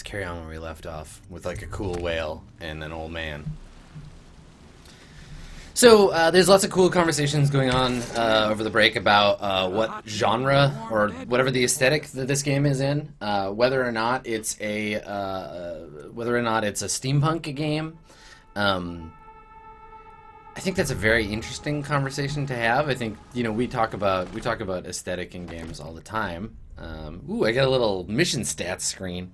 carry on where we left off with like a cool whale and an old man. So there's lots of cool conversations going on over the break about what genre or whatever the aesthetic that this game is in, whether or not it's a steampunk game. I think that's a very interesting conversation to have. I think we talk about aesthetic in games all the time. Ooh, I got a little mission stats screen.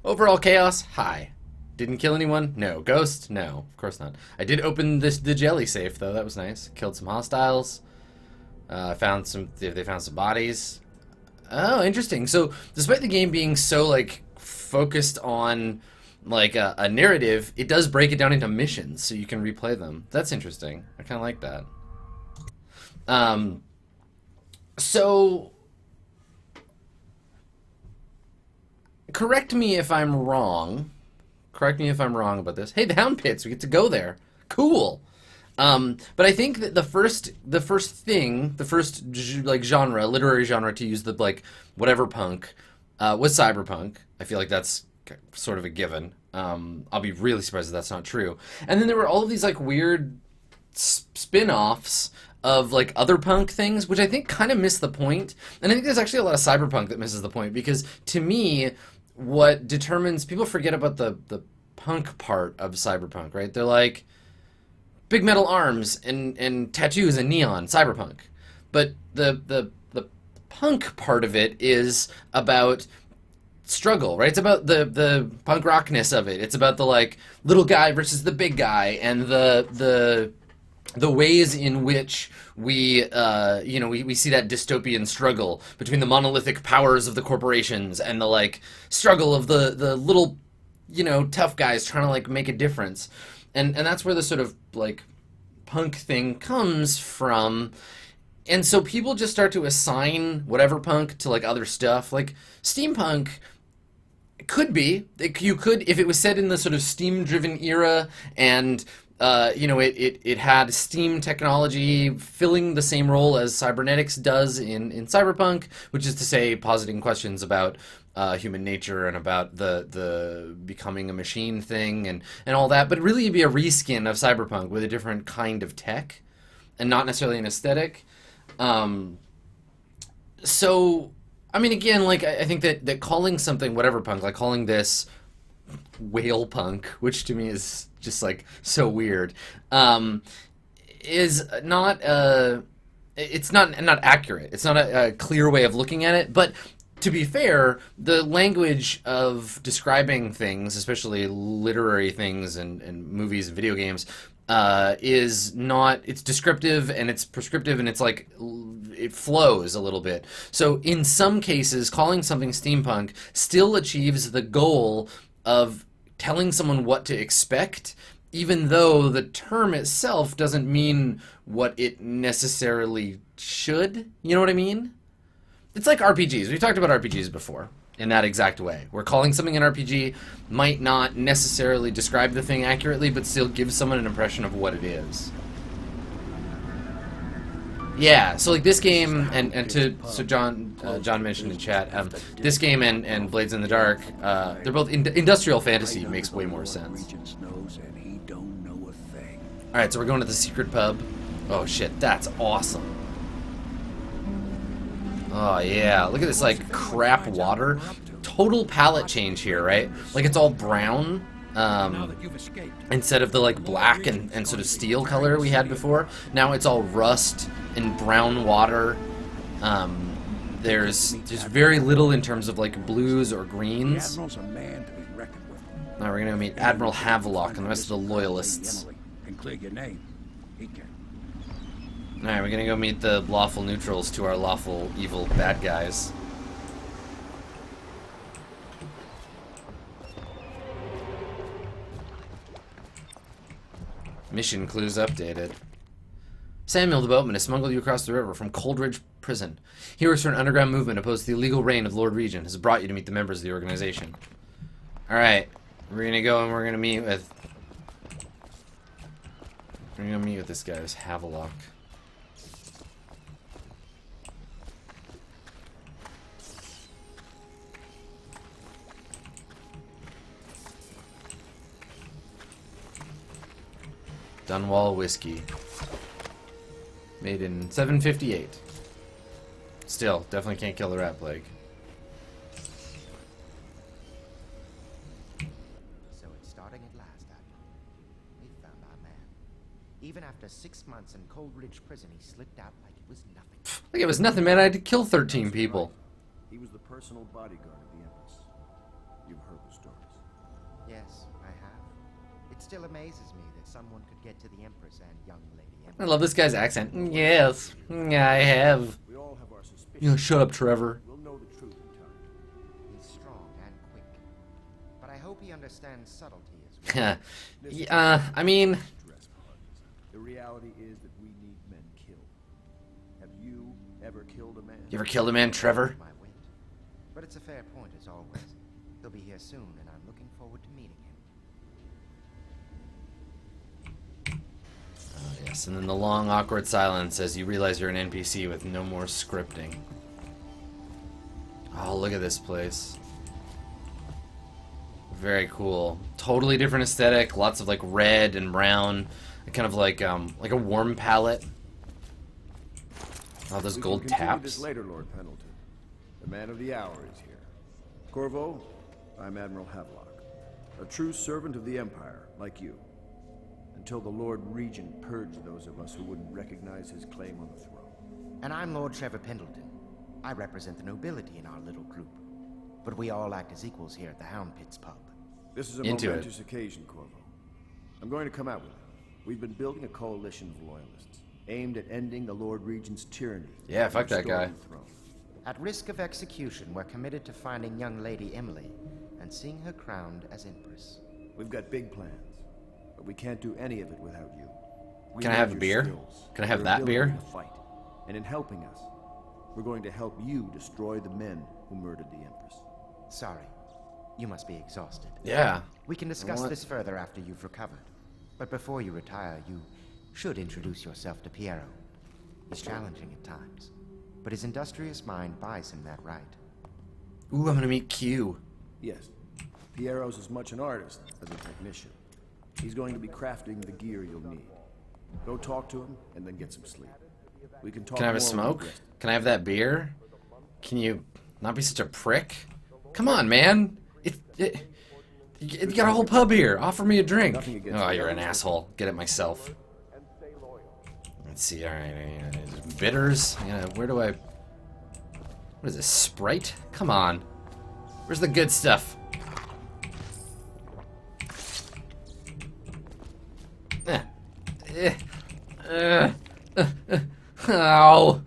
Overall chaos, high. Didn't kill anyone? No. Ghost? No, of course not. I did open the jelly safe though. That was nice. Killed some hostiles. They found some bodies. Oh, interesting. So, despite the game being so like focused on like a narrative, it does break it down into missions so you can replay them. That's interesting. I kind of like that. So correct me if I'm wrong. Correct me if I'm wrong about this. Hey, the Hound Pits, we get to go there. Cool. But I think that the first like genre, literary genre to use the like whatever punk was cyberpunk. I feel like that's sort of a given. I'll be really surprised if that's not true. And then there were all of these like weird spin-offs of like other punk things, which I think kind of miss the point. And I think there's actually a lot of cyberpunk that misses the point, because to me, what determines, people forget about the punk part of cyberpunk, right? They're like big metal arms and tattoos and neon, cyberpunk. But the punk part of it is about struggle, right? It's about the punk rockness of it. It's about the like little guy versus the big guy, and the ways in which we see that dystopian struggle between the monolithic powers of the corporations and the like struggle of the little tough guys trying to like make a difference, and that's where the sort of like punk thing comes from. And so people just start to assign whatever punk to like other stuff. Like steampunk could be, you could, if it was set in the sort of steam-driven era, and it had steam technology filling the same role as cybernetics does in cyberpunk, which is to say positing questions about human nature and about the becoming a machine thing and all that. But really it'd be a reskin of cyberpunk with a different kind of tech and not necessarily an aesthetic. So, I mean, again, like, I think that calling something whatever punk, like calling this whale punk, which to me is just like so weird, is not it's not accurate. It's not a clear way of looking at it. But to be fair, the language of describing things, especially literary things and movies and video games, is not, it's descriptive and it's prescriptive, and it's like it flows a little bit. So in some cases, calling something steampunk still achieves the goal of telling someone what to expect, even though the term itself doesn't mean what it necessarily should. You know what I mean? It's like RPGs. We've talked about RPGs before in that exact way, where calling something an RPG might not necessarily describe the thing accurately, but still give someone an impression of what it is. Yeah, so like this game, so John mentioned in chat, this game and Blades in the Dark, they're both industrial fantasy. Makes way more sense. Alright, so we're going to the secret pub. Oh shit, that's awesome. Oh yeah, look at this like crap water. Total palette change here, right? Like it's all brown, instead of the like black and sort of steel color we had before. Now it's all rust and brown water. There's very little in terms of like blues or greens. Now we're gonna meet Admiral Havelock and the rest of the Loyalists. Alright, we're gonna go meet the lawful neutrals to our lawful evil bad guys. Mission clues updated. Samuel the boatman has smuggled you across the river from Coldridge Prison. Heroes for an underground movement opposed to the illegal reign of Lord Regent has brought you to meet the members of the organization. Alright, we're gonna go and we're gonna meet with this guy, this Havelock. Dunwall whiskey. Made in 758. Still, definitely can't kill the rat plague. So it's starting at last, Admiral. We found our man. Even after 6 months in Coldridge Prison, he slipped out like it was nothing. Like it was nothing, man. I had to kill 13 people. He was the personal bodyguard of the Empress. You've heard the stories. Yes, I have. It still amazes me that someone could get to the Empress and young Lady I Empress. love this guy's accent. Yes, I have. We all have our suspicions. You know, shut up, Trevor. We'll know the truth in time. He's strong and quick. But I hope he understands subtlety as well. I mean, Dress parties. The reality is that we need men killed. Have you ever killed a man? you ever killed a man, Trevor? My wit. But it's a fair point as always. He'll be here soon, and I'm looking forward to meeting him. Oh, yes, and then the long, awkward silence as you realize you're an NPC with no more scripting. Oh, look at this place. Very cool. Totally different aesthetic. Lots of like red and brown, kind of like a warm palette. Oh, those We gold can continue taps. this later, Lord Pendleton. The man of the hour is here. Corvo, I'm Admiral Havelock, a true servant of the Empire, like you. Until the Lord Regent purged those of us who wouldn't recognize his claim on the throne. And I'm Lord Trevor Pendleton. I represent the nobility in our little group. But we all act as equals here at the Hound Pits pub. This is a Into it. momentous occasion, Corvo. I'm going to come out with it. We've been building a coalition of loyalists, aimed at ending the Lord Regent's tyranny. Yeah, and fuck that guy. restoring the throne. At risk of execution, we're committed to finding young Lady Emily and seeing her crowned as Empress. We've got big plans, but we can't do any of it without you. We Can I need have a your beer? skills, Can I have your that ability beer? to fight. And in helping us, we're going to help you destroy the men who murdered the Empress. Sorry, you must be exhausted. Yeah. We can discuss What? this further after you've recovered. But before you retire, you should introduce yourself to Piero. He's challenging at times, but his industrious mind buys him that right. Ooh, I'm gonna meet Q. Yes, Piero's as much an artist as a technician. He's going to be crafting the gear you'll need. Go talk to him and then get some sleep. We can talk Can I have a more when smoke? you're rested. Can I have that beer? Can you not be such a prick? Come on, man. You got a whole pub here. Offer me a drink. Nothing against Oh, you. you're an asshole. Get it myself. Let's see. All right. Bitters. Where do I? What is this? Sprite? Come on. Where's the good stuff? Oh.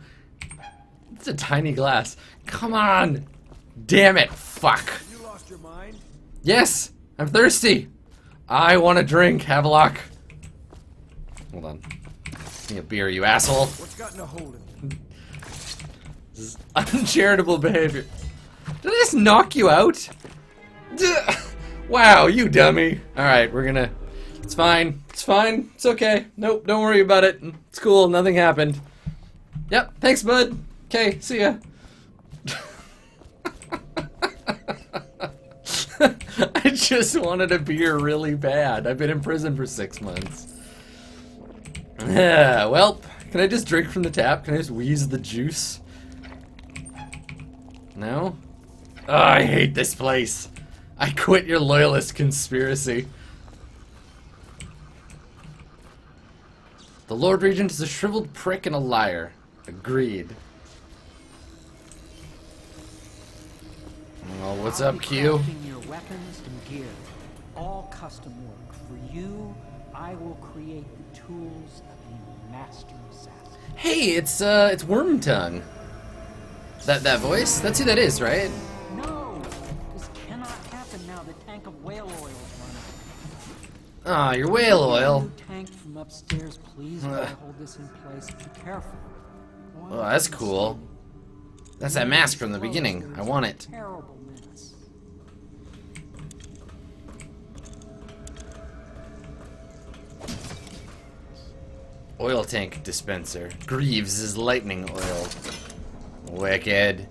It's a tiny glass. Come on. Damn it. Fuck. You lost your mind? Yes. I'm thirsty. I want a drink, Havelock. Hold on. Give me a beer, you asshole. What's gotten a hold of you? This is uncharitable behavior. Did I just knock you out? Wow, you dummy. Alright, we're gonna... It's fine. It's fine. It's okay. Nope, don't worry about it. It's cool. Nothing happened. Yep, thanks, bud. Okay, see ya. I just wanted a beer really bad. I've been in prison for 6 months. Well, can I just drink from the tap? Can I just wheeze the juice? No? Oh, I hate this place. I quit your loyalist conspiracy. The Lord Regent is a shriveled prick and a liar. Agreed. Well, what's I'll up, be Q? crafting your weapons and gear, all custom work. For you, I will create the tools of a master assassin. Hey, it's Wormtongue. That voice? That's who that is, right? No, this cannot happen now. The tank of whale oil is running. Ah, your whale oil. New tank from upstairs, please. While I hold this in place. Be careful. Oh, that's cool. That's that mask from the beginning. I want it. Terrible menace. Oil tank dispenser. Greaves is lightning oil. Wicked.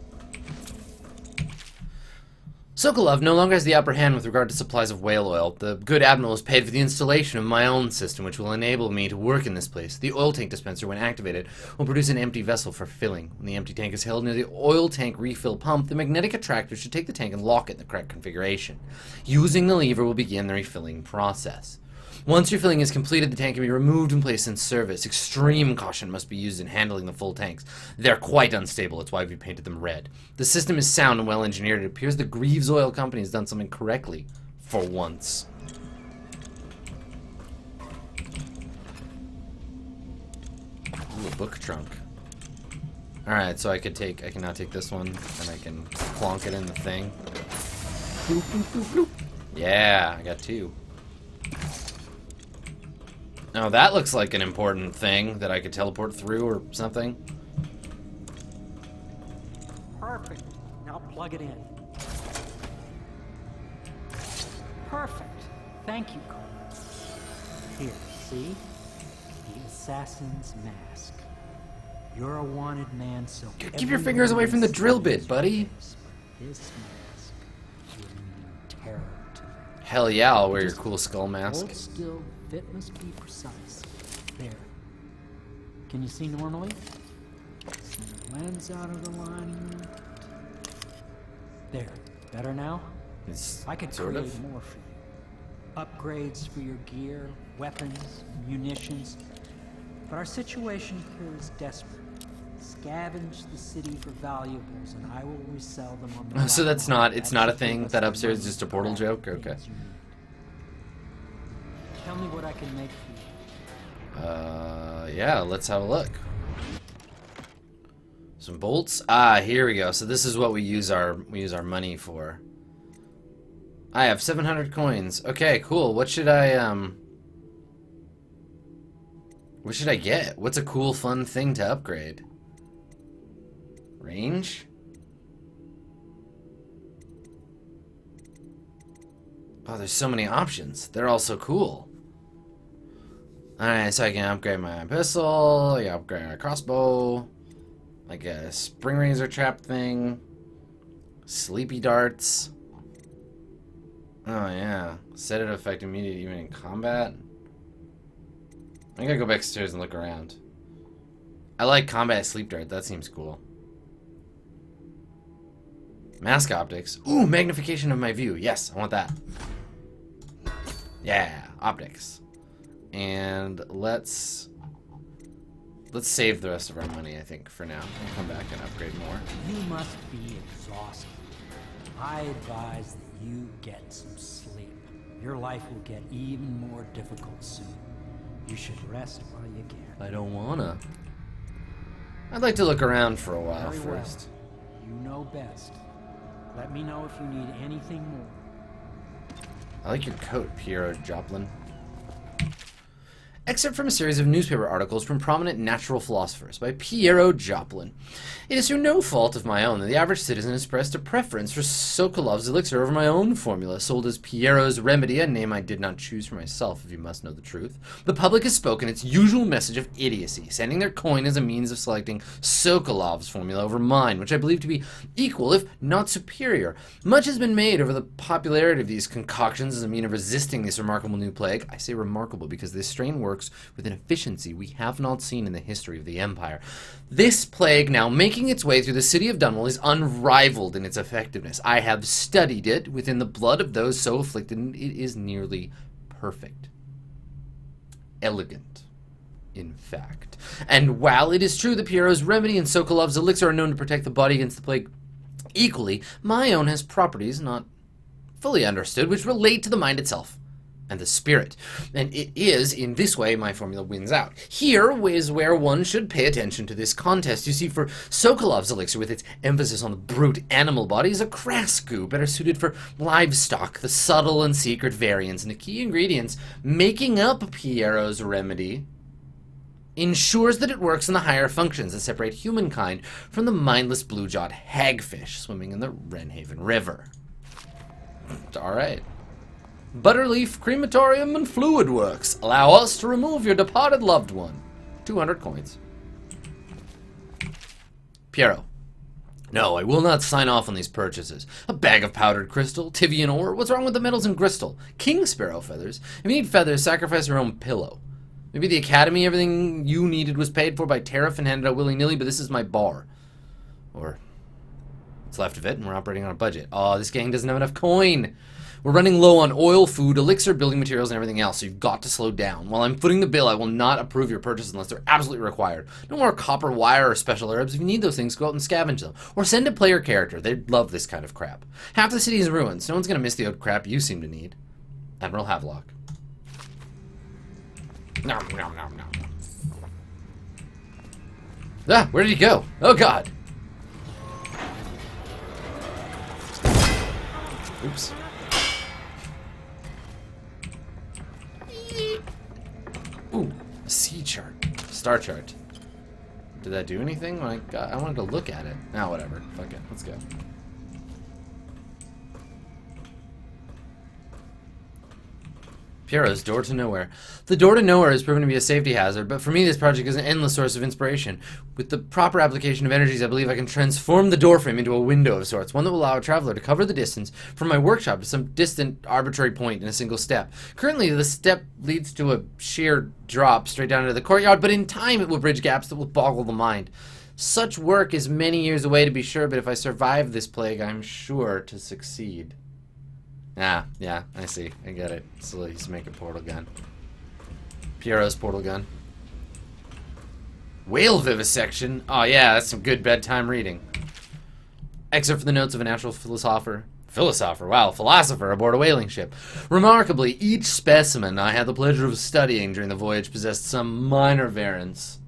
Sokolov no longer has the upper hand with regard to supplies of whale oil. The good admiral has paid for the installation of my own system, which will enable me to work in this place. The oil tank dispenser, when activated, will produce an empty vessel for filling. When the empty tank is held near the oil tank refill pump, the magnetic attractor should take the tank and lock it in the correct configuration. Using the lever will begin the refilling process. Once refilling is completed, the tank can be removed and placed in service. Extreme caution must be used in handling the full tanks. They're quite unstable, that's why we painted them red. The system is sound and well engineered. It appears the Greaves Oil Company has done something correctly. For once. Ooh, a book trunk. Alright, so I can now take this one, and I can plonk it in the thing. Bloop, bloop, bloop, bloop. Yeah, I got 2. Now that looks like an important thing that I could teleport through or something. Perfect. Now plug it in. Perfect. Thank you, Corvo. Here, see? The assassin's mask. You're a wanted man, so keep your fingers away from the drill bit, buddy. This mask will mean terror to them. Hell yeah, I'll wear your cool skull mask. Hold still. Fit must be precise. There. Can you see normally? Send the lens out of alignment. There. Better now? It's I could sort create of. more for you. Upgrades for your gear, weapons, munitions. But our situation here is desperate. Scavenge the city for valuables, and I will resell them on the Oh, so black that's market. not. It's not a should thing. give us That the upstairs is money just a for portal that joke. things Okay. you need. Tell me what I can make for you. Yeah. Let's have a look. Some bolts. Ah, here we go. So this is what we use our money for. I have 700 coins. Okay, cool. What should I What should I get? What's a cool, fun thing to upgrade? Range? Oh, there's so many options. They're all so cool. Alright, so I can upgrade my pistol, I can upgrade my crossbow, like a spring razor trap thing, sleepy darts. Oh yeah, set it effect immediate even in combat. I gotta go back upstairs and look around. I like combat sleep dart, that seems cool. Mask optics. Ooh, magnification of my view. Yes, I want that. Yeah, optics. And let's save the rest of our money, I think, for now. We'll come back and upgrade more. You must be exhausted. I advise that you get some sleep. Your life will get even more difficult soon. You should rest while you can. I don't wanna. I'd like to look around for a while Very well. first. You know best. Let me know if you need anything more. I like your coat, Piero Joplin. Excerpt from a series of newspaper articles from prominent natural philosophers by Piero Joplin. It is through no fault of my own that the average citizen has expressed a preference for Sokolov's elixir over my own formula, sold as Piero's Remedy, a name I did not choose for myself, if you must know the truth. The public has spoken its usual message of idiocy, sending their coin as a means of selecting Sokolov's formula over mine, which I believe to be equal, if not superior. Much has been made over the popularity of these concoctions as a means of resisting this remarkable new plague. I say remarkable because this strain works with an efficiency we have not seen in the history of the Empire. This plague, now making its way through the city of Dunwall, is unrivaled in its effectiveness. I have studied it within the blood of those so afflicted, and it is nearly perfect. Elegant, in fact. And while it is true that Piero's Remedy and Sokolov's elixir are known to protect the body against the plague equally, my own has properties not fully understood which relate to the mind itself and the spirit. And it is in this way my formula wins out. Here is where one should pay attention to this contest. You see, for Sokolov's elixir, with its emphasis on the brute animal body, is a crass goo, better suited for livestock, the subtle and secret variants and the key ingredients making up Piero's Remedy ensures that it works in the higher functions that separate humankind from the mindless blue-jawed hagfish swimming in the Wrenhaven River. Alright. Butterleaf, crematorium, and fluid works. Allow us to remove your departed loved one. 200 coins. Piero. No, I will not sign off on these purchases. A bag of powdered crystal, Tivian ore. What's wrong with the metals and crystal? King sparrow feathers. If you need feathers, sacrifice your own pillow. Maybe the academy, everything you needed was paid for by tariff and handed out willy-nilly, but this is my bar. Or what's left of it, and we're operating on a budget. Oh, this gang doesn't have enough coin. We're running low on oil, food, elixir, building materials, and everything else, so you've got to slow down. While I'm footing the bill, I will not approve your purchase unless they're absolutely required. No more copper wire or special herbs. If you need those things, go out and scavenge them. Or send a player character. They'd love this kind of crap. Half the city is ruins. No one's going to miss the old crap you seem to need. Admiral Havelock. Nom, nom, nom, nom. Ah, where did he go? Oh, God. Oops. Ooh, a sea chart. Star chart. Did that do anything? When I wanted to look at it. Nah, whatever. Fuck it. Let's go. Piero's Door to Nowhere. The Door to Nowhere has proven to be a safety hazard, but for me this project is an endless source of inspiration. With the proper application of energies, I believe I can transform the doorframe into a window of sorts, one that will allow a traveler to cover the distance from my workshop to some distant arbitrary point in a single step. Currently, the step leads to a sheer drop straight down into the courtyard, but in time it will bridge gaps that will boggle the mind. Such work is many years away to be sure, but if I survive this plague, I'm sure to succeed. Ah, yeah, I see. I get it. So he's making a portal gun. Piero's portal gun. Whale vivisection. Oh yeah, that's some good bedtime reading. Excerpt from the notes of a natural philosopher. Wow, philosopher aboard a whaling ship. Remarkably, each specimen I had the pleasure of studying during the voyage possessed some minor variance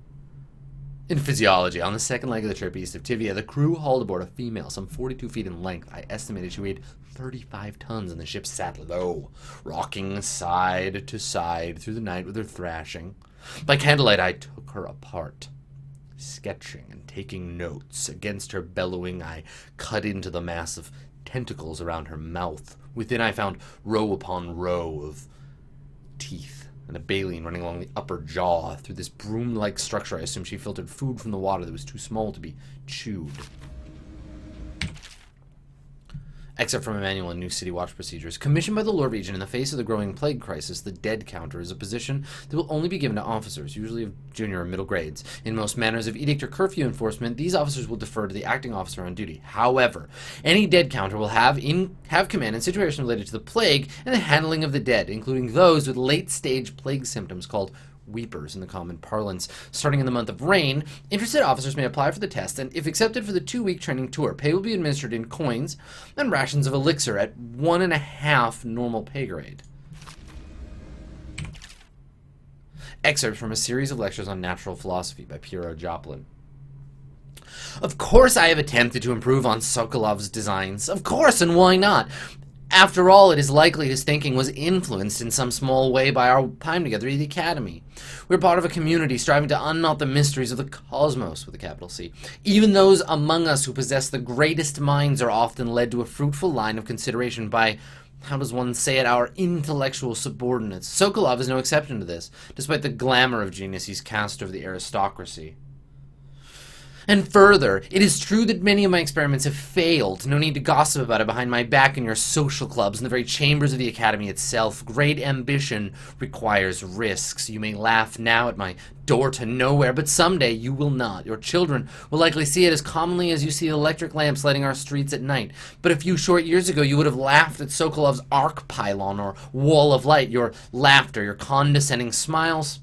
in physiology. On the second leg of the trip east of Tivia, the crew hauled aboard a female, some 42 feet in length. I estimated she weighed 35 tons, and the ship sat low, rocking side to side through the night with her thrashing. By candlelight, I took her apart, sketching and taking notes. Against her bellowing, I cut into the mass of tentacles around her mouth. Within, I found row upon row of teeth and a baleen running along the upper jaw. Through this broom-like structure, I assumed she filtered food from the water that was too small to be chewed. Except from a manual on new city watch procedures. Commissioned by the Lord Regent in the face of the growing plague crisis, the dead counter is a position that will only be given to officers, usually of junior or middle grades. In most manners of edict or curfew enforcement, these officers will defer to the acting officer on duty. However, any dead counter will have command in situations related to the plague and the handling of the dead, including those with late-stage plague symptoms called weepers in the common parlance. Starting in the month of rain, interested officers may apply for the test, and if accepted for the 2-week training tour, pay will be administered in coins and rations of elixir at 1.5 normal pay grade. Excerpt from a series of lectures on natural philosophy by Piero Joplin. Of course I have attempted to improve on Sokolov's designs. Of course, and why not? After all, it is likely his thinking was influenced in some small way by our time together at the Academy. We're part of a community striving to unknot the mysteries of the cosmos with a capital C. Even those among us who possess the greatest minds are often led to a fruitful line of consideration by, how does one say it, our intellectual subordinates. Sokolov is no exception to this, despite the glamour of genius he's cast over the aristocracy. And further, it is true that many of my experiments have failed. No need to gossip about it behind my back in your social clubs, in the very chambers of the Academy itself. Great ambition requires risks. You may laugh now at my door to nowhere, but someday you will not. Your children will likely see it as commonly as you see electric lamps lighting our streets at night. But a few short years ago, you would have laughed at Sokolov's arc pylon or wall of light. Your laughter, your condescending smiles,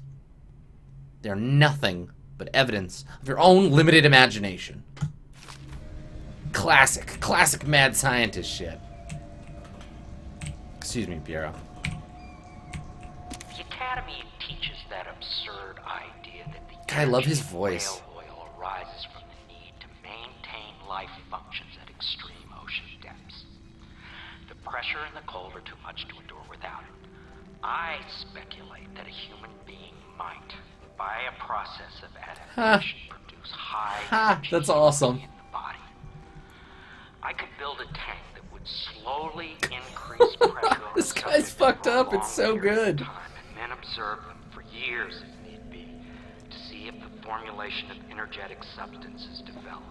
they're nothing but evidence of your own limited imagination. Classic mad scientist shit. Excuse me, Piero. The Academy teaches that absurd idea that the God, I love his energy of voice. whale oil arises from the need to maintain life functions at extreme ocean depths. The pressure and the cold are too much to endure without it. I speculate that a human being might, by a process of adaptation, produce high energy that's awesome. in the body. I could build a tank that would slowly increase pressure on This the guy's subject fucked for a up. It's long so period of good. time, and then observe them for years if need be, to see if the formulation of energetic substances develop.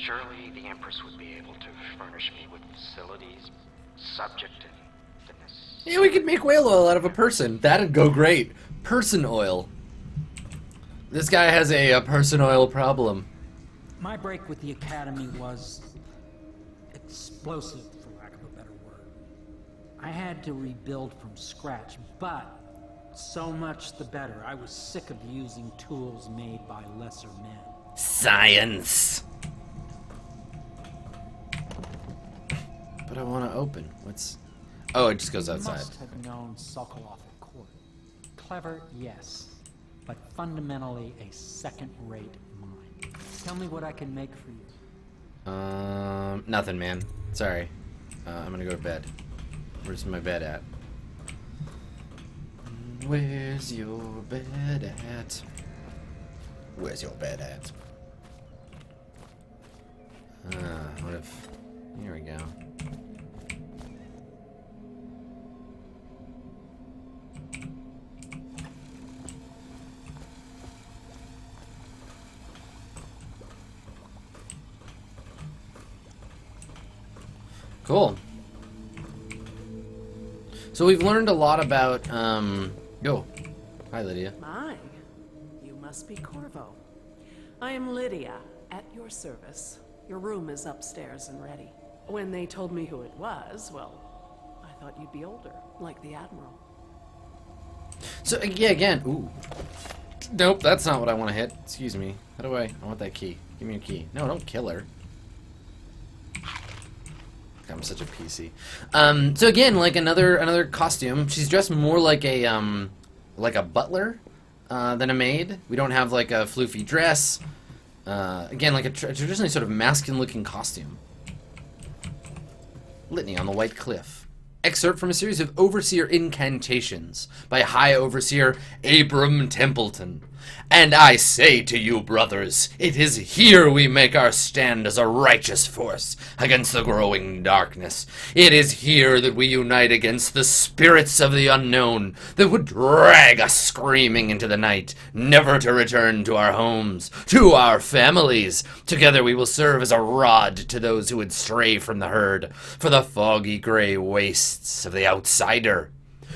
Surely the Empress would be able to furnish me with facilities subject to the Yeah, we could make whale oil out of a person. That'd go great. Person oil. This guy has a person oil problem. My break with the Academy was explosive, for lack of a better word. I had to rebuild from scratch, but so much the better. I was sick of using tools made by lesser men. Science. But I want to open. What's... Oh, it just goes outside. Must have known Sokolov at court. Clever, yes, but fundamentally a second-rate mind. Tell me what I can make for you. Nothing, man. Sorry. I'm gonna go to bed. Where's my bed at? Where's your bed at? Where's your bed at? What if... Here we go. Cool. So we've learned a lot about, Yo. Hi, Lydia. My, you must be Corvo. I am Lydia, at your service. Your room is upstairs and ready. When they told me who it was, well, I thought you'd be older, like the Admiral. So, yeah, again, ooh. Nope, that's not what I want to hit. Excuse me. How do I want that key. Give me a key. No, don't kill her. I'm such a PC. So again, like another costume. She's dressed more like a butler than a maid. We don't have like a floofy dress. Again, like a traditionally sort of masculine-looking costume. Litany on the White Cliff. Excerpt from a series of Overseer incantations by High Overseer Abram Templeton. And I say to you, brothers, it is here we make our stand as a righteous force against the growing darkness. It is here that we unite against the spirits of the unknown that would drag us screaming into the night, never to return to our homes, to our families. Together we will serve as a rod to those who would stray from the herd, for the foggy gray wastes of the outsider.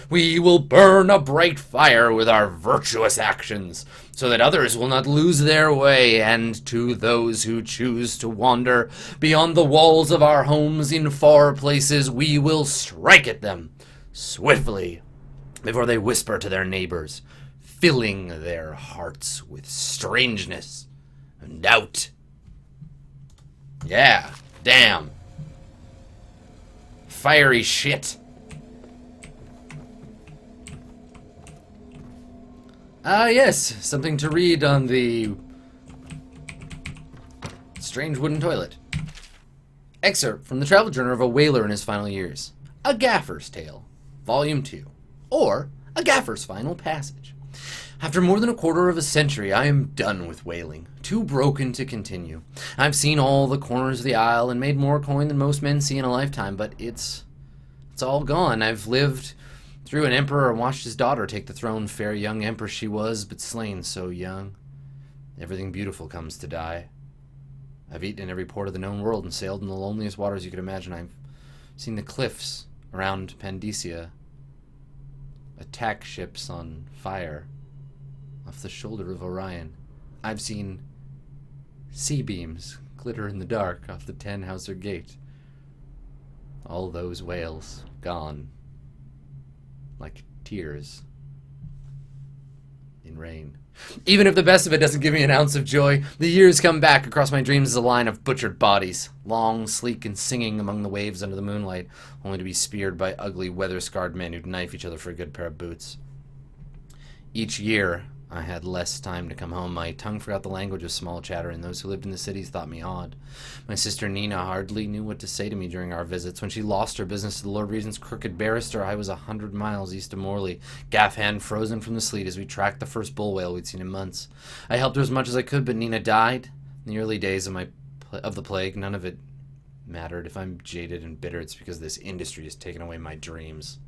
We will burn a bright fire with our virtuous actions, so that others will not lose their way, and to those who choose to wander beyond the walls of our homes in far places, we will strike at them swiftly before they whisper to their neighbors, filling their hearts with strangeness and doubt. Yeah, damn. Fiery shit. Yes, something to read on the strange wooden toilet. Excerpt from the travel journal of a whaler in his final years. A Gaffer's Tale, Volume 2, or A Gaffer's Final Passage. After more than a quarter of a century, I am done with whaling, too broken to continue. I've seen all the corners of the isle and made more coin than most men see in a lifetime, but it's all gone. I've lived through an emperor and watched his daughter take the throne. Fair young empress she was, but slain so young. Everything beautiful comes to die. I've eaten in every port of the known world and sailed in the loneliest waters you could imagine. I've seen the cliffs around Pandacia, attack ships on fire off the shoulder of Orion. I've seen sea beams glitter in the dark off the Tannhauser Gate. All those whales gone. Like tears in rain. Even if the best of it doesn't give me an ounce of joy, the years come back across my dreams as a line of butchered bodies, long, sleek, and singing among the waves under the moonlight, only to be speared by ugly, weather-scarred men who'd knife each other for a good pair of boots. Each year, I had less time to come home. My tongue forgot the language of small chatter, and those who lived in the cities thought me odd. My sister Nina hardly knew what to say to me during our visits. When she lost her business to the Lord Regent's crooked barrister, I was 100 miles east of Morley, gaff hand frozen from the sleet as we tracked the first bull whale we'd seen in months. I helped her as much as I could, but Nina died. In the early days of the plague, none of it mattered. If I'm jaded and bitter, it's because this industry has taken away my dreams.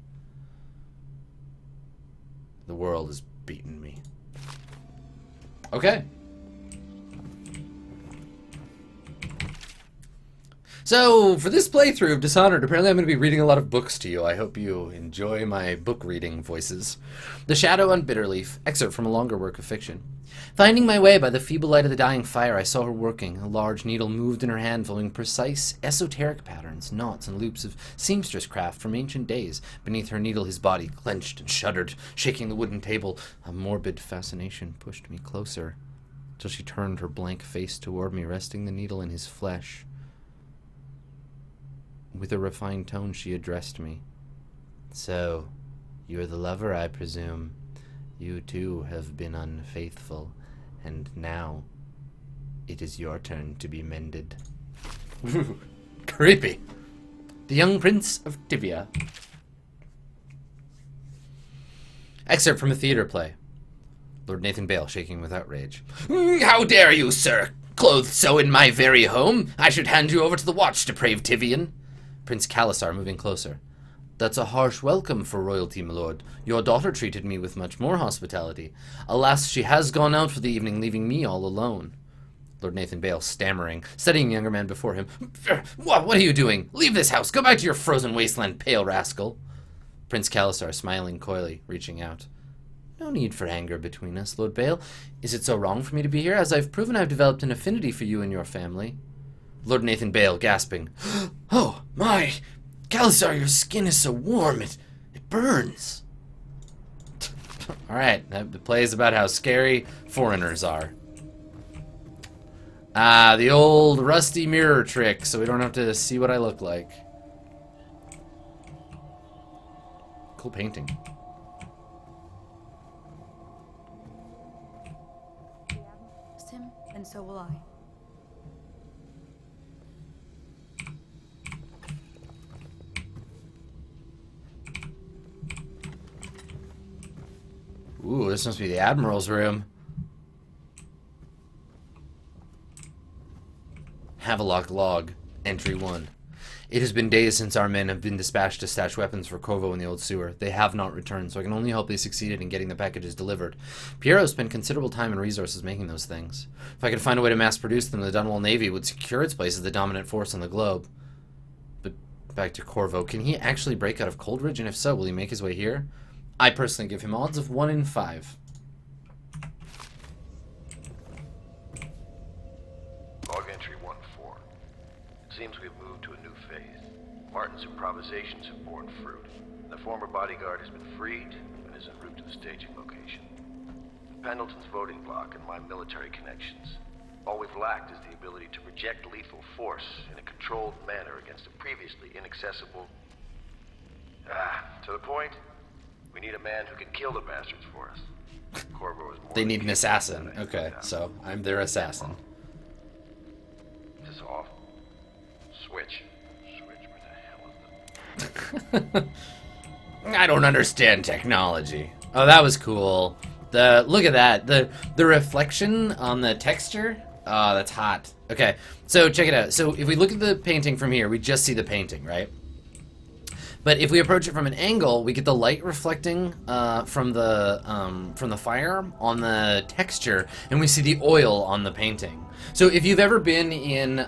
The world has beaten me. Okay. So, for this playthrough of Dishonored, apparently I'm going to be reading a lot of books to you. I hope you enjoy my book reading voices. The Shadow on Bitterleaf, excerpt from a longer work of fiction. Finding my way by the feeble light of the dying fire, I saw her working. A large needle moved in her hand, following precise, esoteric patterns, knots and loops of seamstress craft from ancient days. Beneath her needle, his body clenched and shuddered, shaking the wooden table. A morbid fascination pushed me closer, till she turned her blank face toward me, resting the needle in his flesh. With a refined tone, she addressed me. So, you're the lover, I presume. You, too, have been unfaithful, and now it is your turn to be mended. Ooh, creepy. The Young Prince of Tivia. Excerpt from a theater play. Lord Nathan Bale, shaking with outrage. How dare you, sir? Clothed so in my very home? I should hand you over to the watch, depraved Tivian. Prince Calasar, moving closer. That's a harsh welcome for royalty, my lord. Your daughter treated me with much more hospitality. Alas, she has gone out for the evening, leaving me all alone. Lord Nathan Bale, stammering, studying the younger man before him. What are you doing? Leave this house. Go back to your frozen wasteland, pale rascal. Prince Calasar, smiling coyly, reaching out. No need for anger between us, Lord Bale. Is it so wrong for me to be here, as I've proven I've developed an affinity for you and your family? Lord Nathan Bale, gasping. Oh, my! Calasar, your skin is so warm, it burns. Alright, the play is about how scary foreigners are. The old rusty mirror trick, so we don't have to see what I look like. Cool painting. Him, and so will I. Ooh, this must be the Admiral's room. Havelock log, entry 1. It has been days since our men have been dispatched to stash weapons for Corvo in the old sewer. They have not returned, so I can only hope they succeeded in getting the packages delivered. Piero spent considerable time and resources making those things. If I could find a way to mass produce them, the Dunwall Navy would secure its place as the dominant force on the globe. But back to Corvo. Can he actually break out of Coldridge? And if so, will he make his way here? I personally give him odds of 1 in 5. Log entry 1-4. It seems we've moved to a new phase. Martin's improvisations have borne fruit. The former bodyguard has been freed and is en route to the staging location. Pendleton's voting block and my military connections. All we've lacked is the ability to project lethal force in a controlled manner against a previously inaccessible... to the point? We need a man who can kill the bastards for us. Corvo is more They need an assassin. Okay, so I'm their assassin. Is this off? Switch. Where the hell is the... I don't understand technology. Oh, that was cool. Look at that. The reflection on the texture. Oh, that's hot. Okay, so check it out. So if we look at the painting from here, we just see the painting, right? But if we approach it from an angle, we get the light reflecting from the fire on the texture, and we see the oil on the painting. So if you've ever been in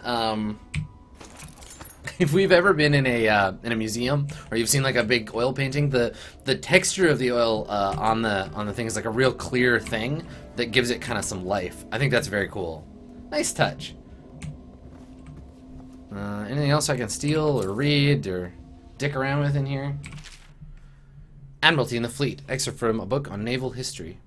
if we've ever been in a museum, or you've seen like a big oil painting, the texture of the oil on the thing is like a real clear thing that gives it kind of some life. I think that's very cool. Nice touch. Anything else I can steal or read or dick around with in here? Admiralty in the Fleet, excerpt from a book on naval history.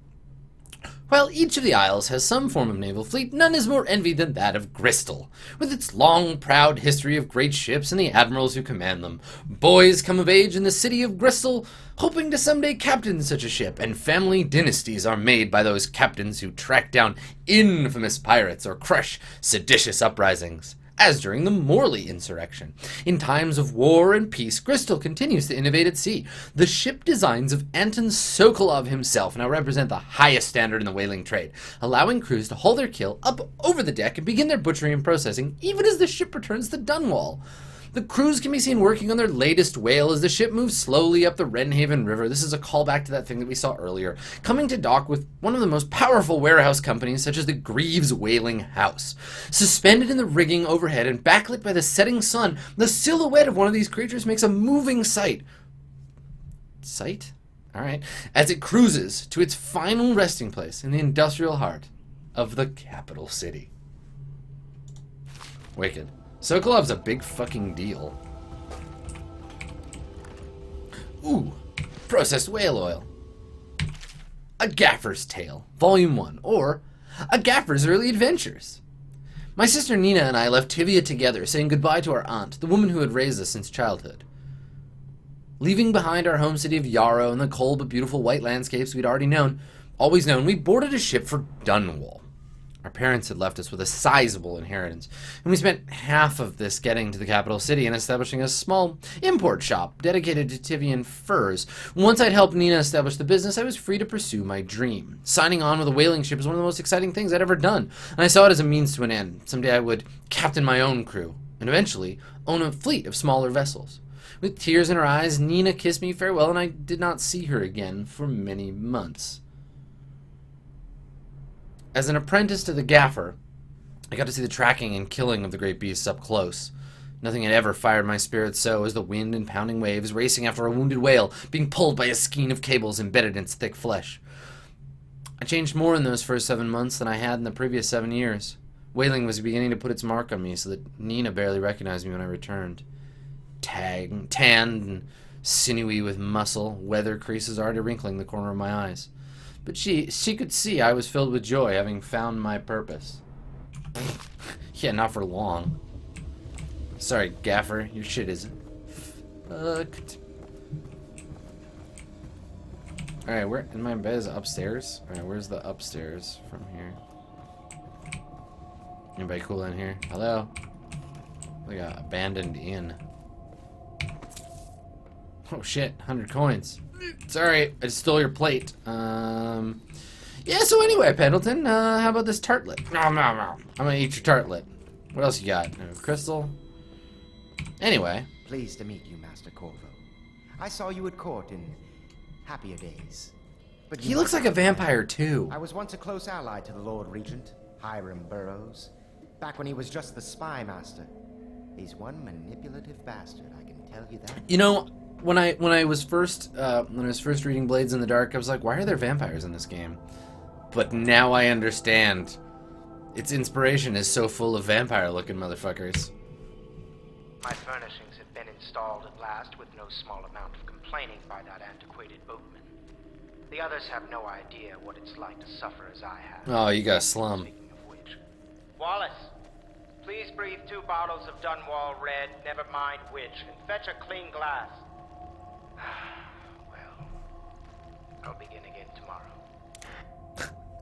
While each of the isles has some form of naval fleet, none is more envied than that of Bristol, with its long, proud history of great ships and the admirals who command them. Boys come of age in the city of Bristol, hoping to someday captain such a ship, and family dynasties are made by those captains who track down infamous pirates or crush seditious uprisings. As during the Morley insurrection. In times of war and peace, Bristol continues to innovate at sea. The ship designs of Anton Sokolov himself now represent the highest standard in the whaling trade, allowing crews to haul their kill up over the deck and begin their butchery and processing, even as the ship returns to Dunwall. The crews can be seen working on their latest whale as the ship moves slowly up the Wrenhaven River. This is a callback to that thing that we saw earlier, coming to dock with one of the most powerful warehouse companies, such as the Greaves Whaling House. Suspended in the rigging overhead and backlit by the setting sun, the silhouette of one of these creatures makes a moving sight. Sight? Alright. As it cruises to its final resting place in the industrial heart of the capital city. Wicked. Sokolov's a big fucking deal. Ooh, processed whale oil. A Gaffer's Tale, Volume 1, or A Gaffer's Early Adventures. My sister Nina and I left Tivia together, saying goodbye to our aunt, the woman who had raised us since childhood. Leaving behind our home city of Yarrow and the cold but beautiful white landscapes we'd always known, we boarded a ship for Dunwall. Our parents had left us with a sizable inheritance, and we spent half of this getting to the capital city and establishing a small import shop dedicated to Tivian furs. Once I'd helped Nina establish the business, I was free to pursue my dream. Signing on with a whaling ship is one of the most exciting things I'd ever done, and I saw it as a means to an end. Someday I would captain my own crew, and eventually own a fleet of smaller vessels. With tears in her eyes, Nina kissed me farewell, and I did not see her again for many months. As an apprentice to the gaffer, I got to see the tracking and killing of the great beasts up close. Nothing had ever fired my spirit so as the wind and pounding waves racing after a wounded whale being pulled by a skein of cables embedded in its thick flesh. I changed more in those first 7 months than I had in the previous 7 years. Whaling was beginning to put its mark on me so that Nina barely recognized me when I returned. Tanned and sinewy with muscle, weather creases already wrinkling the corner of my eyes. But she could see I was filled with joy, having found my purpose. Yeah, not for long. Sorry, Gaffer, your shit is fucked. Alright, where in my bed is upstairs? Alright, where's the upstairs from here? Anybody cool in here? Hello? We got abandoned inn. Oh shit, 100 coins. Sorry, I just stole your plate. Yeah, so anyway, Pendleton, how about this tartlet? Nom, nom, nom. I'm gonna eat your tartlet. What else you got? Crystal? Anyway. Pleased to meet you, Master Corvo. I saw you at court in happier days. But He looks like a vampire, too. I was once a close ally to the Lord Regent, Hiram Burroughs, back when he was just the spy master. He's one manipulative bastard, I can tell you that. You know, when I was first reading Blades in the Dark, I was like, why are there vampires in this game? But now I understand. Its inspiration is so full of vampire-looking motherfuckers. My furnishings have been installed at last with no small amount of complaining by that antiquated boatman. The others have no idea what it's like to suffer as I have. Oh, you got a slum. Speaking of which, Wallace, please breathe 2 bottles of Dunwall Red, never mind which, and fetch a clean glass. Well, I'll begin again tomorrow.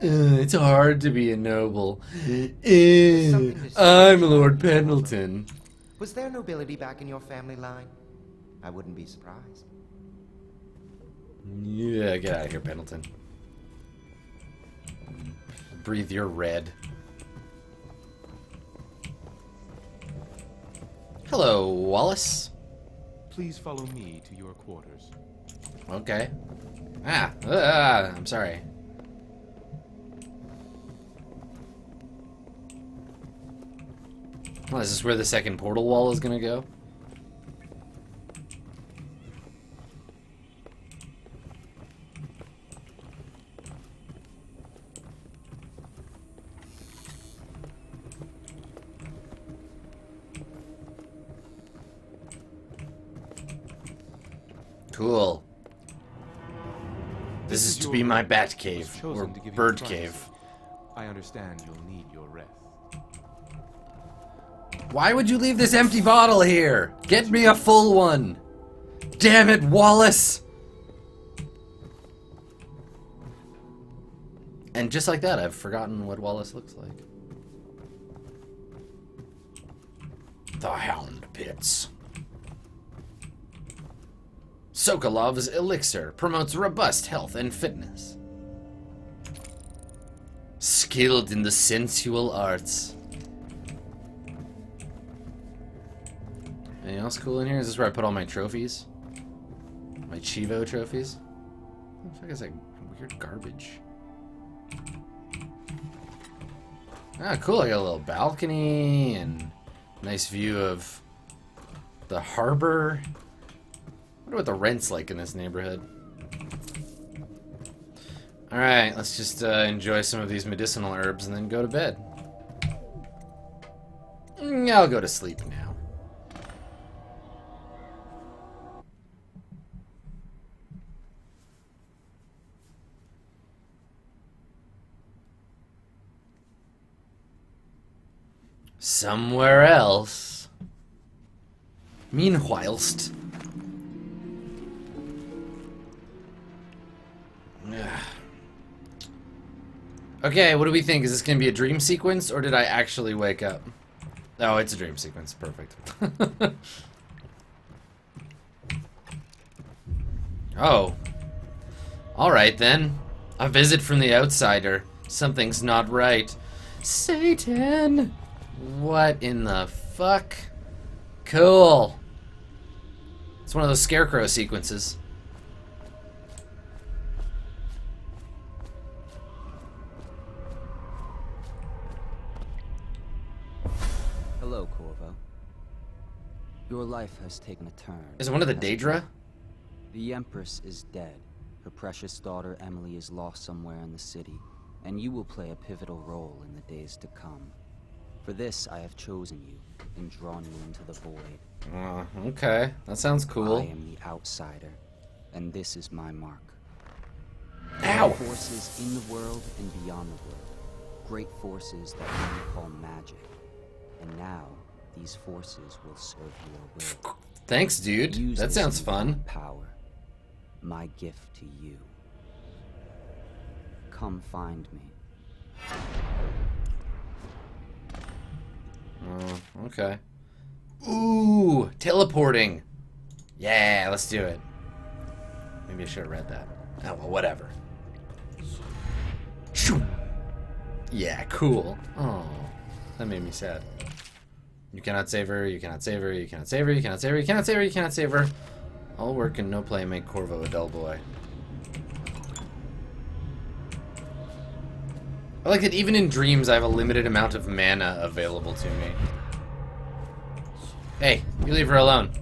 It's hard to be a noble. I'm Lord Pendleton. Was there nobility back in your family line? I wouldn't be surprised. Yeah, get out of here, Pendleton. Breathe your red. Hello, Wallace. Please follow me to your quarters. Okay. I'm sorry. Well, is this where the second portal wall is gonna go? Cool. This is to be my bat cave, or bird cave. I understand you'll need your rest. Why would you leave this empty bottle here? Get me a full one! Damn it, Wallace! And just like that, I've forgotten what Wallace looks like. The Hound Pits. Sokolov's elixir promotes robust health and fitness. Skilled in the sensual arts. Anything else cool in here? Is this where I put all my trophies? My Chivo trophies? What the fuck is that weird garbage? Ah, cool. I got a little balcony and nice view of the harbor. I wonder what the rent's like in this neighborhood. Alright, let's just enjoy some of these medicinal herbs and then go to bed. I'll go to sleep now. Somewhere else. Meanwhilest. Okay, what do we think? Is this going to be a dream sequence, or did I actually wake up? Oh, it's a dream sequence. Perfect. Oh. Alright, then. A visit from the outsider. Something's not right. Satan! What in the fuck? Cool. It's one of those scarecrow sequences. Hello, Corvo. Your life has taken a turn. Is it one of the Daedra? The Empress is dead. Her precious daughter Emily is lost somewhere in the city, and you will play a pivotal role in the days to come. For this, I have chosen you and drawn you into the void. Okay. That sounds cool. I am the outsider, and this is my mark. Ow! There are forces in the world and beyond the world. Great forces that many call magic. And now, these forces will serve your will. Thanks, dude. Use That this sounds fun. newfound power. My gift to you. Come find me. Oh, okay. Ooh, teleporting. Yeah, let's do it. Maybe I should have read that. Oh, well, whatever. Shoo. Yeah, cool. Oh, that made me sad. You cannot save her, you cannot save her, you cannot save her, you cannot save her, you cannot save her, you cannot save her. All work and no play make Corvo a dull boy. I like that even in dreams I have a limited amount of mana available to me. Hey, you leave her alone.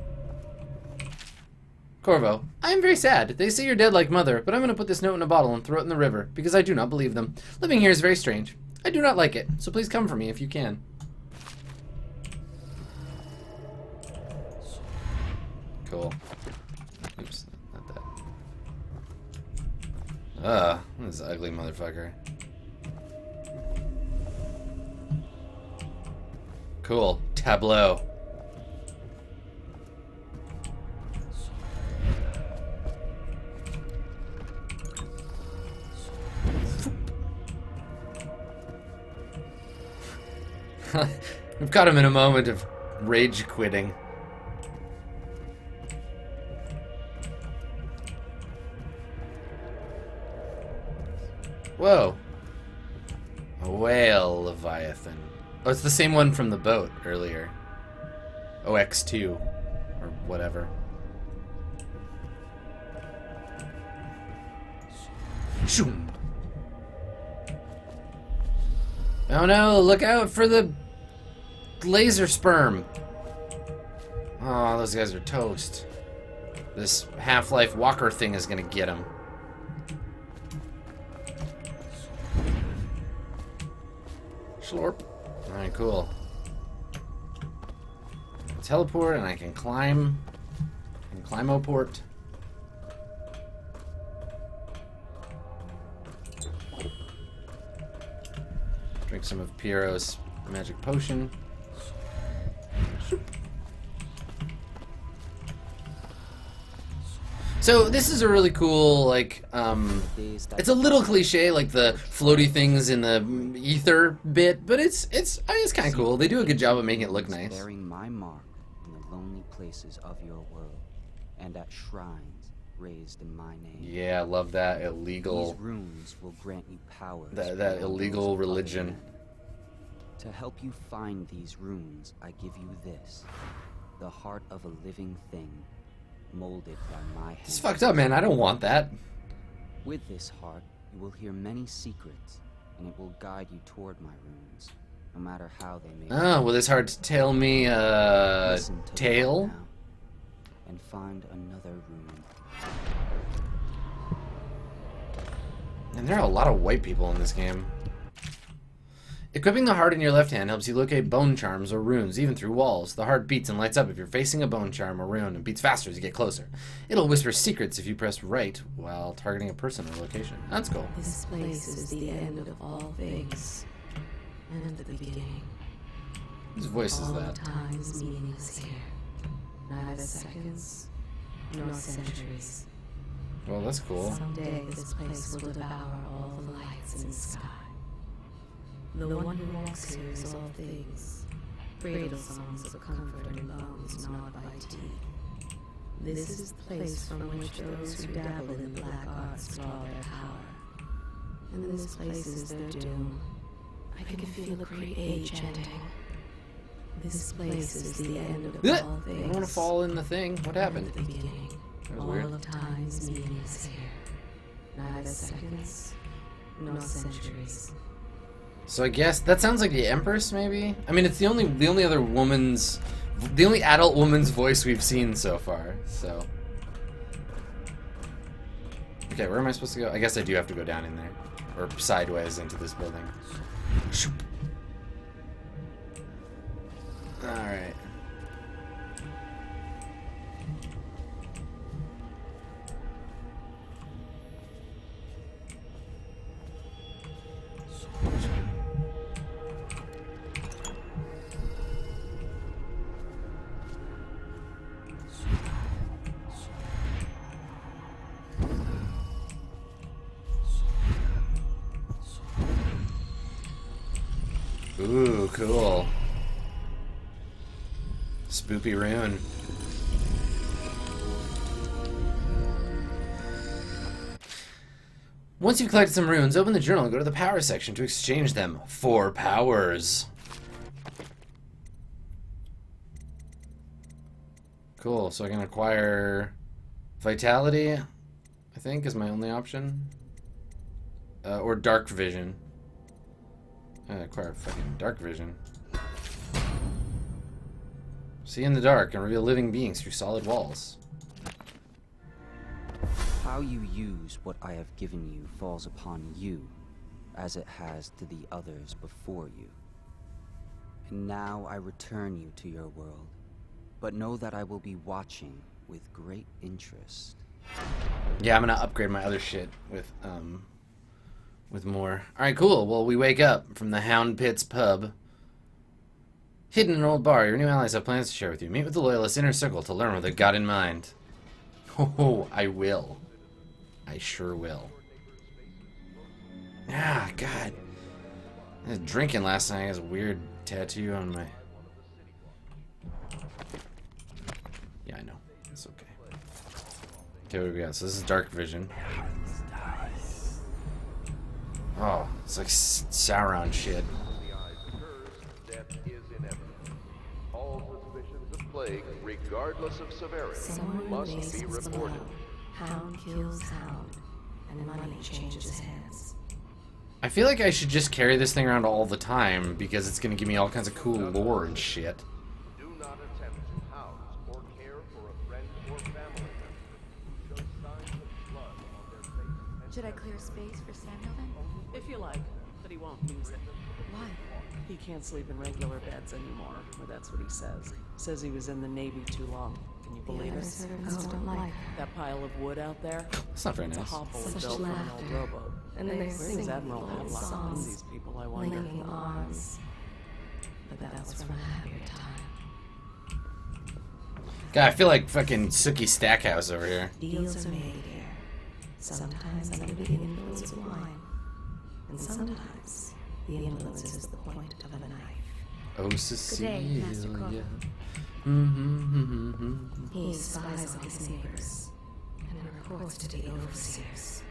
Corvo, I am very sad. They say you're dead like mother, but I'm going to put this note in a bottle and throw it in the river, because I do not believe them. Living here is very strange. I do not like it, so please come for me if you can. Cool. Oops, not that. This ugly motherfucker. Cool. Tableau. We've got him in a moment of rage quitting. Whoa. A whale Leviathan. Oh, it's the same one from the boat earlier. OX2. Or whatever. Shoom. Oh no, look out for the laser sperm. Oh, those guys are toast. This Half-Life Walker thing is gonna get them. Slurp. Alright, cool. Teleport and I can climb. And climoport. Drink some of Piero's magic potion. So this is a really cool, like, it's a little cliche, like the floaty things in the ether bit, but it's kind of cool. They do a good job of making it look nice. Bearing my mark in the lonely places of your world, and at shrines raised in my name. Yeah, I love that illegal. These runes will grant you powers. That illegal religion. To help you find these runes, I give you this. the heart of a living thing, molded by my hand. It's fucked up, man. I don't want that. With this heart, you will hear many secrets, and it will guide you toward my runes, no matter how they may be. Oh, will this heart tell me, Listen to the tale? heart now, and find another rune. And there are a lot of white people in this game. Equipping the heart in your left hand helps you locate bone charms or runes, even through walls. The heart beats and lights up if you're facing a bone charm or rune, and beats faster as you get closer. It'll whisper secrets if you press right while targeting a person or location. That's cool. This place is the end of all things, and the beginning. Whose voice is All that? time is meaningless here. Neither seconds nor centuries. Well, that's cool. Someday this place will devour all the lights in the sky. The one who walks here is all things. Cradle songs of comfort and bones gnawed by teeth. This is the place from which those who dabble in the black arts draw their power. And this place is their doom. I can feel the great age ending. This place is the end of I all things. don't want to fall in the thing. What happened? The beginning. That was All weird. of time is meaningless here. Neither seconds nor centuries. So I guess that sounds like the Empress, maybe. I mean, it's the only other the only adult woman's voice we've seen so far. So, okay, where am I supposed to go? I guess I do have to go down in there, or sideways into this building. Shoop. All right. Ooh, cool. Spoopy rune. Once you've collected some runes, open the journal and go to the power section to exchange them for powers. Cool, so I can acquire Vitality, I think, is my only option. Or Dark Vision. I acquire fucking Dark Vision. See in the dark and reveal living beings through solid walls. How you use what I have given you falls upon you, as it has to the others before you. And now I return you to your world, but know that I will be watching with great interest. Yeah, I'm gonna upgrade my other shit with more. Alright, cool. Well, we wake up from the Hound Pit's pub. Hidden in an old bar, your new allies have plans to share with you. Meet with the Loyalists' inner circle to learn what they've got in mind. Oh, I will. I sure will. Ah, God. I was drinking last night. I has a weird tattoo on my... Yeah, I know. It's okay. Okay, what do we got? So this is Dark Vision. Oh, it's like Sauron shit. Death is inevitable. All suspicions of plague, regardless of severity, must be reported. Hound kills hound, and money changes hands. I feel like I should just carry this thing around all the time because it's gonna give me all kinds of cool lore and shit. Do not attempt to house or care for a friend or family member who shows signs of blood on their face and Should I clear space for Samuel then? If you like, but he won't use it. Why? He can't sleep in regular beds anymore, or that's what he says. Says he was in the Navy too long. Can you believe it? Servants don't like her. That pile of wood out there? That's not very It's a nice. hovel Such built from an laughter. old rowboat. And they're Where's singing Admiral old Havelock and songs, these people, I wonder? linking arms. But that was from a happier time. God, I feel like fucking Sookie Stackhouse over here. Deals are made here. Sometimes under the influence of wine. And sometimes the influence is the point of a knife. Oh, Cecilia. Master Corvo. He spies on his neighbors and reports to the overseers.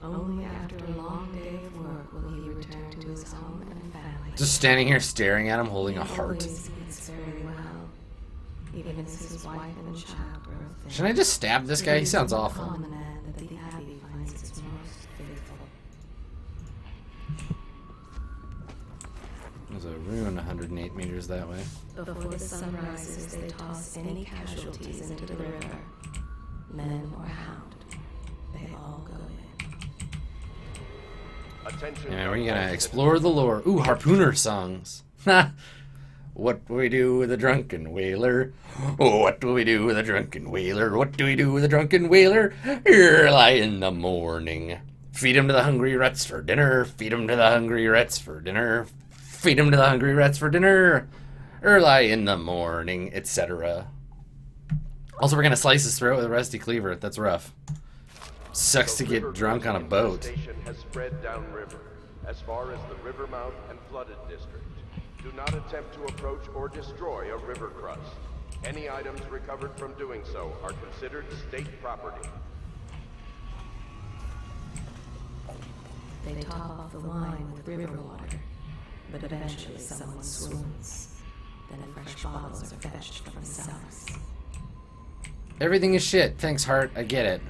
Only after a long day of work will he return to his home and family. Just standing here staring at him holding a He heart. always eats very well. even as his wife and childbirth. Should I just stab this guy? He sounds awful. On the man that the Abbey finds its most faithful. There's a rune 108 meters that way. Before the sun rises, they toss any casualties into the river. Men or hound, they all go in. Attention. And we're gonna explore the lore. Ooh, harpooner songs. Ha! What do we do with a drunken whaler? Oh, what do we do with a drunken whaler? What do we do with a drunken whaler? Early in the morning. Feed him to the hungry rats for dinner. Feed him to the hungry rats for dinner. Feed him to the hungry rats for dinner. Early in the morning, etc. Also, we're gonna slice his throat with a rusty cleaver. That's rough. Sucks to get drunk on a boat. Station has spread downriver, as far as the river mouth and flooded district. Do not attempt to approach or destroy a river crust. Any items recovered from doing so are considered state property. They top off the wine with river water, but eventually someone swoons. Then fresh bottles are fetched from the cellars. Everything is shit. Thanks, Hart. I get it.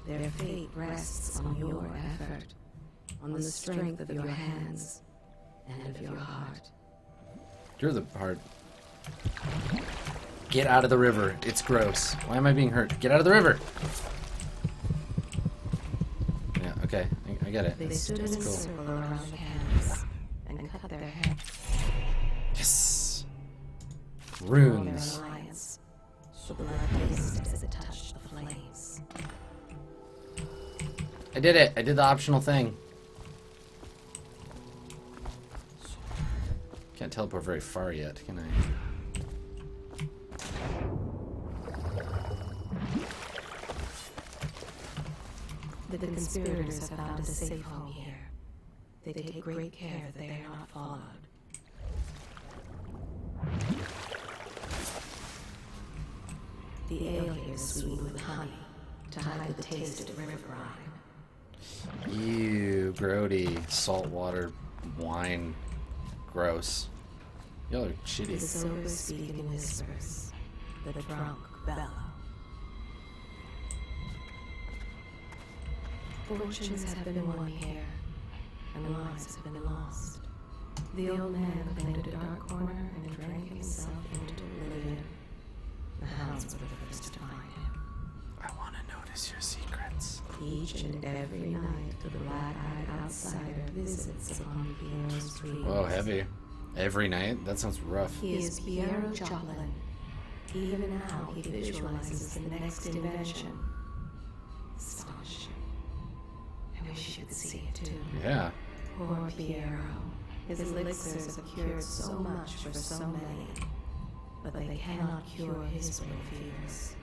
Their fate rests on your effort, on the strength of your hands and of your heart. You're the heart. Get out of the river. It's gross. Why am I being hurt? Get out of the river. Yeah, okay. I get it. They It's stood in a cool. circle around the canvas and cut their heads. Yes. Their Runes. alliance. The blood hissed as it touched the flames. I did it. I did the optional thing. Can't teleport very far yet, can I? The conspirators have found a safe home here. They take great care that they are not followed. The ale here is sweetened with honey to hide the taste of the river brine. Ew, grody, saltwater, wine, gross. Y'all are The shitty. sober speak in whispers. The drunk bellow. Fortunes have been won here, and lives have been lost. The old man claimed a dark corner and drank himself into oblivion. The hounds were the first to find him. I want to notice your secrets. Each and every night, the black-eyed outsider visits upon Piero's dreams. Whoa, heavy. Every night? That sounds rough. He is Piero Joplin. Even now, he visualizes the next invention. Astonishing. I wish you could see it too. Yeah. Poor Piero. His elixirs have cured so much for so many, but they cannot cure his great fears.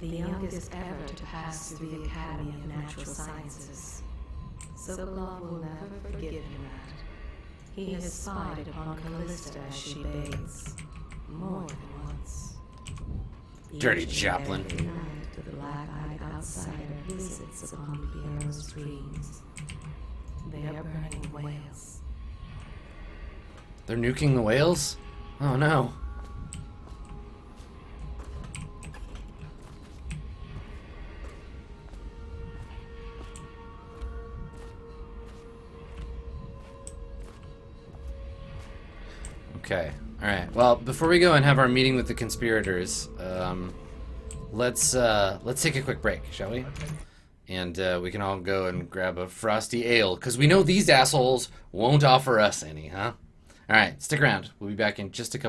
The youngest ever to pass through the Academy of Natural Sciences. Sokolov will never forgive him that. He has spied upon Callista as she bathes, more than once. Dirty Each and Joplin. every night, the black-eyed outsider visits upon Piero's dreams. They are burning whales. They're nuking the whales? Oh no. Okay. All right. Well, before we go and have our meeting with the conspirators, let's take a quick break, shall we? And we can all go and grab a frosty ale, because we know these assholes won't offer us any, huh? All right. Stick around. We'll be back in just a couple.